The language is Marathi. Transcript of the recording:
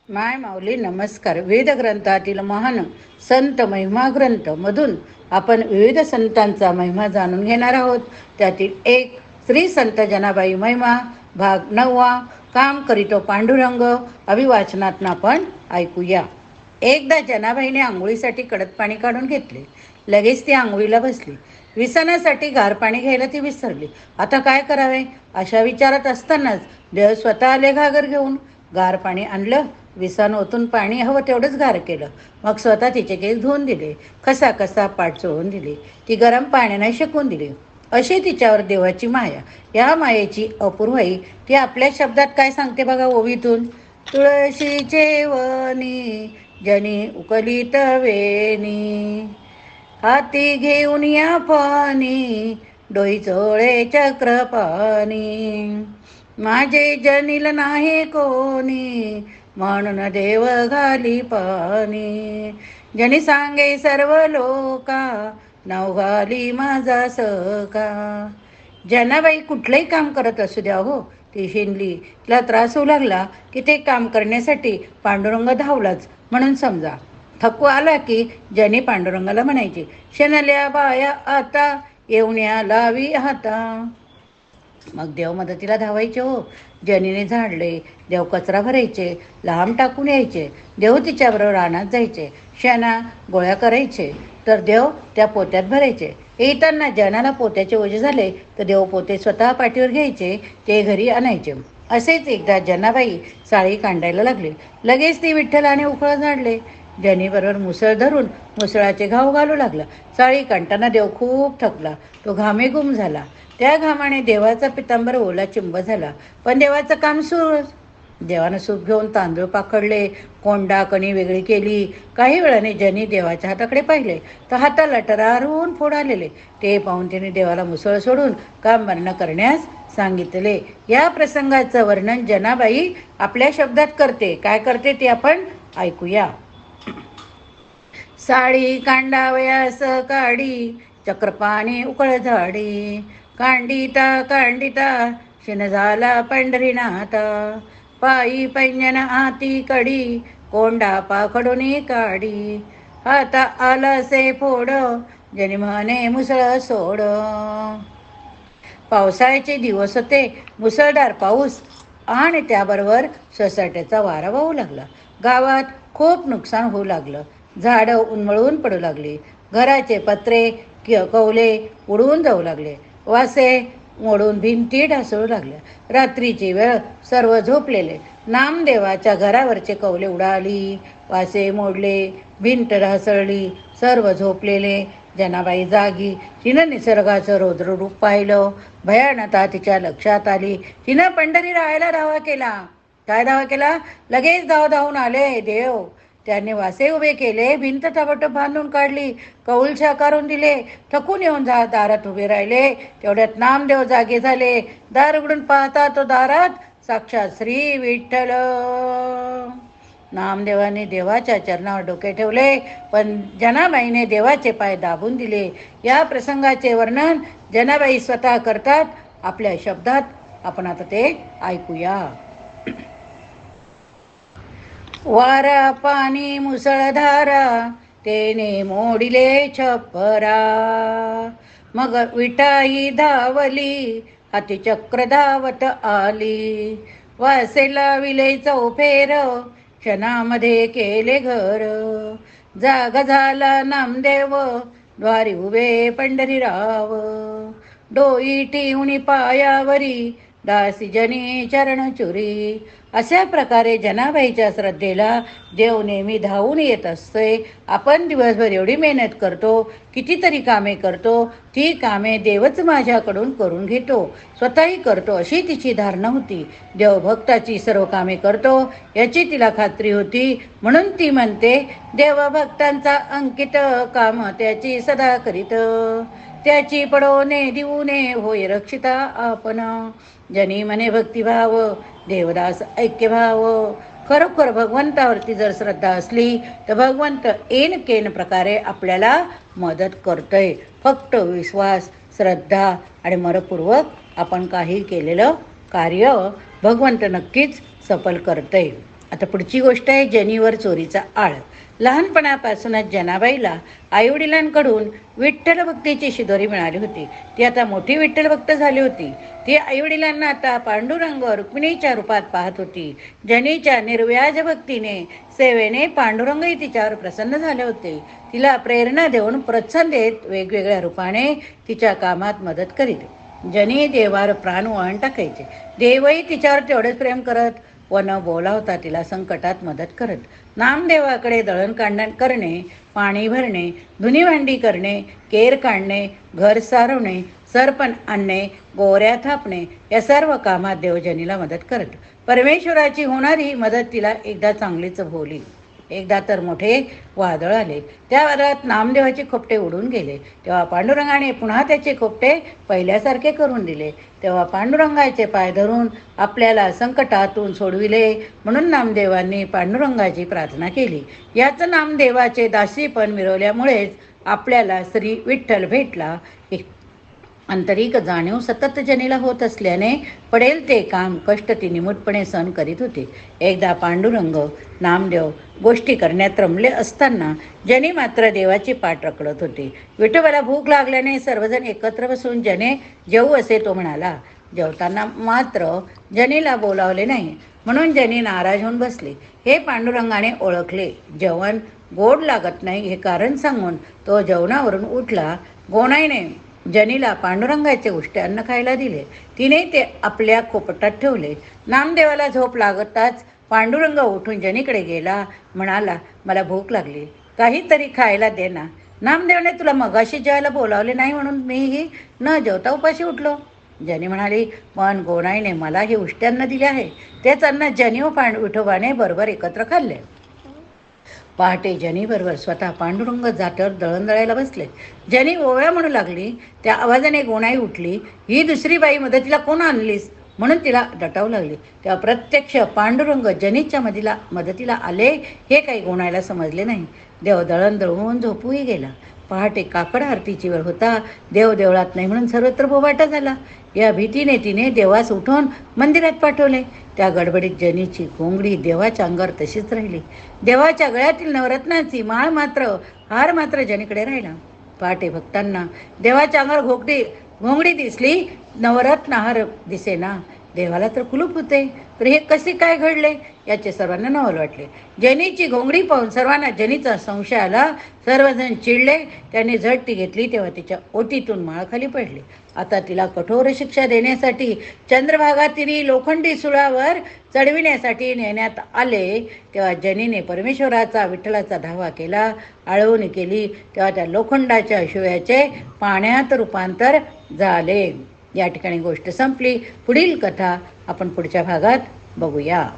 माय माऊली नमस्कार. वेद ग्रंथातील महान संत महिमा ग्रंथ मधून आपण विविध संतांचा महिमा जाणून घेणार आहोत. त्यातील एक श्री संत जनाबाई महिमा भाग 9. काम करीतो पांडुरंग अभिवाचनात आपण ऐकूया. एकदा जनाबाईने आंघोळीसाठी कडक पाणी काढून घेतले. लगेच ती आंघोळीला बसली. विसण्यासाठी गार पाणी घ्यायला ती विसरली. आता काय करावे अशा विचारात असतानाच देव स्वतः आले घागर घेऊन. गार पाणी आणलं. विसान ओतून पाणी हवं तेवढंच गार केलं. मग स्वतः तिचे केस धुवून दिले. कसा कसा पाठ चोळून दिली. ती गरम पाण्याने शेकून दिली. अशी तिच्यावर देवाची माया. या मायेची अपूर्वाई ती आपल्या शब्दात काय सांगते बघा ओवीतून. तुळशीचे वनी जनी उकलित वेणी, हाती घेऊन या पाणी डोई चोळे चक्रपाणी, माझे जनिल नाही कोणी म्हणून देव घाली पाणी, जनी सांगे सर्व लोका नाव घाली माझा सका. जनाबाई कुठलंही काम करत असू द्या हो, ती शिनली. तिला त्रास होऊ लागला की ते काम करण्यासाठी पांडुरंग धावलाच म्हणून समजा. थकवा आला की जनी पांडुरंगाला म्हणायची, शेनल्या बाया आता येऊन्या लावी हाता. मग देव मदतीला धावायचे हो. जनीने झाडले. देव कचरा भरायचे, लांब टाकून यायचे. देव तिच्याबरोबर रानात जायचे. शेणा गोळ्या करायचे तर देव त्या पोत्यात भरायचे. येताना जनाला पोत्याचे ओझे झाले तर देव पोते स्वतः पाठीवर घ्यायचे, ते घरी आणायचे. असेच एकदा जनाबाई साळी कांडायला लागले. लगेच ती विठ्ठलाने उखळ झाडले. जनीबरोबर मुसळ धरून मुसळाचे घाव घालू लागला. साळी कांडताना देव खूप थकला. तो घामेघूम झाला. त्या घामाने देवाचा पितांबर ओला चिंब झाला. पण देवाचं काम सुरूच. देवानं सूप घेऊन तांदूळ पाखडले, कोंडा कणी वेगळी केली. काही वेळाने जनी देवाच्या हाताकडे पाहिले तर हाताला टरारून फोड आलेले. ते पाहून तिने देवाला मुसळ सोडून काम बंद करण्यास सांगितले. या प्रसंगाचं वर्णन जनाबाई आपल्या शब्दात करते. काय करते ते आपण ऐकूया. साडी कांडावयास काढी चक्रपाणी उकळ झाडी, कांडिता कांडिता शिन झाला पंढरीनाथा, पायी पैंजन आती कडी कोंडा पाखडून काढी, हाता आला से फोड जनी म्हणे मुसळ सोड. पावसाळ्याचे दिवस होते. मुसळधार पाऊस आणि त्याबरोबर सोसाट्याचा वारा वाहू लागला. गावात खूप नुकसान होऊ लागलं. झाडं उन्मळून पडू लागली. घराचे पत्रे कौले उडून जाऊ लागले. वासे मोडून भिंती ढासळू लागल्या. रात्रीची वेळ, सर्व झोपलेले. नामदेवाच्या घरावरचे कौले उडाली. वासे मोडले, भिंत ढासळली. सर्व झोपलेले. जनाबाई जागी. तिनं निसर्गाचं रौद्र रूप पाहिलं. भयानता तिच्या लक्षात आली. तिनं पंढरी राहायला धावा केला. काय धावा केला? लगेच धावून आले देव. त्यांनी वासे उभे केले. भिंत ताबडतोब बांधून काढली. कौल साकारून दिले. थकून येऊन दारात उभे राहिले. तेवढ्यात नामदेव जागे झाले. दार उघडून पाहता तो दारात साक्षात श्री विठ्ठल. नामदेवाने देवाच्या चरणावर डोके ठेवले, पण जनाबाईने देवाचे पाय दाबून दिले. या प्रसंगाचे वर्णन जनाबाई स्वतः करतात आपल्या शब्दात. आपण आता ते ऐकूया. वारा पाणी मुसळधारा तेने मोडिले छप्परा, मग विटाई धावली हाती चक्र धावत आली, वासेला विले चौफेर क्षणामध्ये केले घर, जागा झाला नामदेव द्वारी उभे पंढरीराव, डोई ठेवणी पायावरी दासी जनी चरण चुरी. अशा प्रकारे जनाबाईच्या श्रद्धेला देव नेहमी धावून येत असतोय. आपण दिवसभर एवढी मेहनत करतो, कितीतरी कामे करतो, ती कामे देवच माझ्याकडून करून घेतो, स्वतःही करतो अशी तिची धारणा होती. देवभक्ताची सर्व कामे करतो याची तिला खात्री होती. म्हणून ती म्हणते, देवभक्तांचा अंकित काम त्याची सदा करीत, त्याची पडोने देऊने होय रक्षिता आपण. जनी मने भक्तिभाव देवदास ऐक्यभाव. खरोखर भगवंतावरती जर श्रद्धा असली तर भगवंत ऐन केन प्रकारे आपल्याला मदत करतोय. फक्त विश्वास, श्रद्धा आणि मनपूर्वक आपण काही केलेलं कार्य भगवंत नक्कीच सफल करतोय. आता पुढची गोष्ट आहे जनीवर चोरीचा आळ. लहानपणापासूनच जनाबाईला आईवडिलांकडून विठ्ठल भक्तीची शिदोरी मिळाली होती. ती आता मोठी विठ्ठल भक्त झाली होती. ती आईवडिलांना आता पांडुरंग रुक्मिणीच्या रूपात पाहत होती. जनीच्या निर्व्याज भक्तीने सेवेने पांडुरंगही तिच्यावर प्रसन्न झाले होते. तिला प्रेरणा देऊन प्रोत्साहन देत वेगवेगळ्या रूपाने तिच्या कामात मदत करीत. जनी देवावर प्राण वळण टाकायचे. देवही तिच्यावर तेवढेच प्रेम करत व न बोलावता तिला संकटात मदत करत. नामदेवाकडे दळण काढण करणे, पाणी भरणे, धुनी भांडी करणे, केर काढणे, घर सारवणे, सरपण आणणे, गोऱ्या थापणे या सर्व कामात देवजनीला मदत करत. परमेश्वराची होणारी मदत तिला एकदा चांगलीच भोवली. एकदा तर मोठे वादळ आले. त्या वादळात नामदेवाचे खोपटे उडून गेले. तेव्हा पांडुरंगाने पुन्हा त्याचे खोपटे पहिल्यासारखे करून दिले. तेव्हा पांडुरंगाचे पाय धरून आपल्याला संकटातून सोडविले म्हणून नामदेवांनी पांडुरंगाची प्रार्थना केली. याच नामदेवाचे दासीपण मिरवल्यामुळेच आपल्याला श्री विठ्ठल भेटला. आंतरिक जाणीव सतत जनीला होत असल्याने पडेल ते काम कष्ट ती निमूटपणे सहन करीत होते. एकदा पांडुरंग नामदेव गोष्टी करण्यात रमले असताना जनी मात्र देवाची पाठ रखडत होते. विठोबाला भूक लागल्याने सर्वजण एकत्र बसून जने जेवू असे तो म्हणाला. जेवताना मात्र जनीला बोलावले नाही म्हणून जनी नाराज होऊन बसली. हे पांडुरंगाने ओळखले. जेवण गोड लागत नाही हे कारण सांगून तो जेवणावरून उठला. गोणाईने जनीला पांडुरंगाचे उष्टे अन्न खायला दिले. तिने ते आपल्या खोपटात ठेवले. नामदेवाला झोप लागताच पांडुरंग उठून जनीकडे गेला. म्हणाला, मला भूक लागली, काहीतरी खायला दे ना. नामदेवाने तुला मगाशी जेवायला बोलावले नाही म्हणून मीही न जेवता उपाशी उठलो. जनी म्हणाली, पण गोणाईने मला हे उष्टे अन्न दिले आहे. तेच अन्न जनी व विठोबाने बरोबर एकत्र खाल्ले. पहाटे जनीबरोबर स्वतः पांडुरंग जाटर दळण दळायला बसले. जनी ओव्या म्हणू लागली. त्या आवाजाने गोणाई उठली. ही दुसरी बाई मदतीला कोण आणलीस म्हणून तिला दटावू लागली. तेव्हा प्रत्यक्ष पांडुरंग जनीच्या मदतीला आले हे काही गोणाईला समजले नाही. देव दळण दळवून झोपूही गेला. पहाटे काकड आरतीची वेळ होता. देव देवळात नाही म्हणून सर्वत्र बोबाटा झाला. या भीतीने तिने देवास उठून मंदिरात पाठवले. त्या गडबडीत जनीची घोंगडी देवाच्या अंगावर तशीच राहिली. देवाच्या गळ्यातील नवरत्नाची हार मात्र जनीकडे राहिला. पहाटे भक्तांना देवाच्या अंगावर घोंगडी दिसली, नवरत्न हार दिसेना. देवाला तर कुलूप होते, तर हे कसे काय घडले याचे सर्वांना नवल वाटले. जनीची घोंगडी पाहून सर्वांना जनीचा संशय आला. सर्वजण चिडले. त्यांनी झटती घेतली तेव्हा तिच्या ओटीतून माळ खाली पडली. आता तिला कठोर शिक्षा देण्यासाठी चंद्रभागा तिने लोखंडी सुळावर चढविण्यासाठी नेण्यात आले. तेव्हा जनीने परमेश्वराचा विठ्ठलाचा धावा केला, आळवणी केली. तेव्हा त्या लोखंडाच्या शिव्याचे पाण्यात रूपांतर झाले. या ठिकाणी गोष्ट संपली. पुढील कथा आपण पुढच्या भागात बघूया.